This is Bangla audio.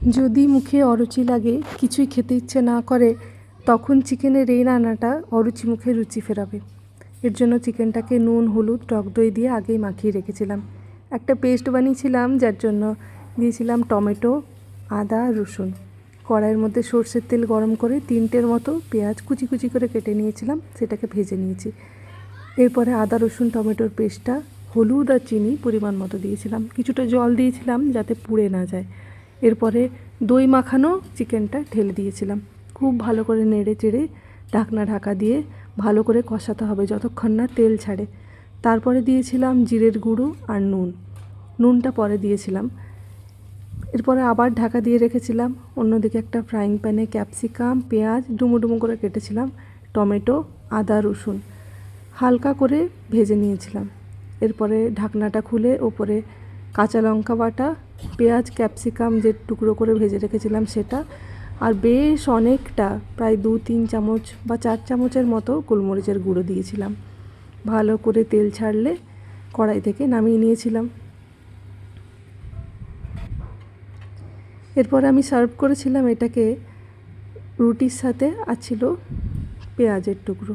যদি মুখে অরুচি লাগে, কিছুই খেতে ইচ্ছে না করে, তখন চিকেনের এই রান্নাটা অরুচি মুখে রুচি ফেরাবে। এর জন্য চিকেনটাকে নুন, হলুদ, টক দই দিয়ে আগেই মাখিয়ে রেখেছিলাম। একটা পেস্ট বানিয়েছিলাম, যার জন্য দিয়েছিলাম টমেটো, আদা, রসুন। কড়াইয়ের মধ্যে সর্ষের তেল গরম করে 3টের মতো পেঁয়াজ কুচি কুচি করে কেটে নিয়েছিলাম, সেটাকে ভেজে নিয়েছি। এরপরে আদা, রসুন, টমেটোর পেস্টটা, হলুদ আর চিনি পরিমাণ মতো দিয়েছিলাম। কিছুটা জল দিয়েছিলাম যাতে পুড়ে না যায়। এরপরে দই মাখানো চিকেনটা ঢেলে দিয়েছিলাম। খুব ভালো করে নেড়ে চেড়ে ঢাকনা ঢাকা দিয়ে ভালো করে কষাতে হবে যতক্ষণ না তেল ছাড়ে। তারপরে দিয়েছিলাম জিরের গুঁড়ো আর নুনটা পরে দিয়েছিলাম। এরপরে আবার ঢাকা দিয়ে রেখেছিলাম। অন্যদিকে একটা ফ্রাইং প্যানে ক্যাপসিকাম, পেঁয়াজ ডুমো ডুমো করে কেটেছিলাম, টমেটো, আদা, রসুন হালকা করে ভেজে নিয়েছিলাম। এরপরে ঢাকনাটা খুলে ওপরে কাঁচা লঙ্কা বাটা, পেঁয়াজ, ক্যাপসিকাম যে টুকরো করে ভেজে রেখেছিলাম সেটা, আর বেশ অনেকটা প্রায় 2-3 চামচ বা 4 চামচের মতো গোলমরিচের গুঁড়ো দিয়েছিলাম। ভালো করে তেল ছাড়লে কড়াই থেকে নামিয়ে নিয়েছিলাম। এরপর আমি সার্ভ করেছিলাম এটাকে রুটির সাথে, আর ছিল পেঁয়াজের টুকরো।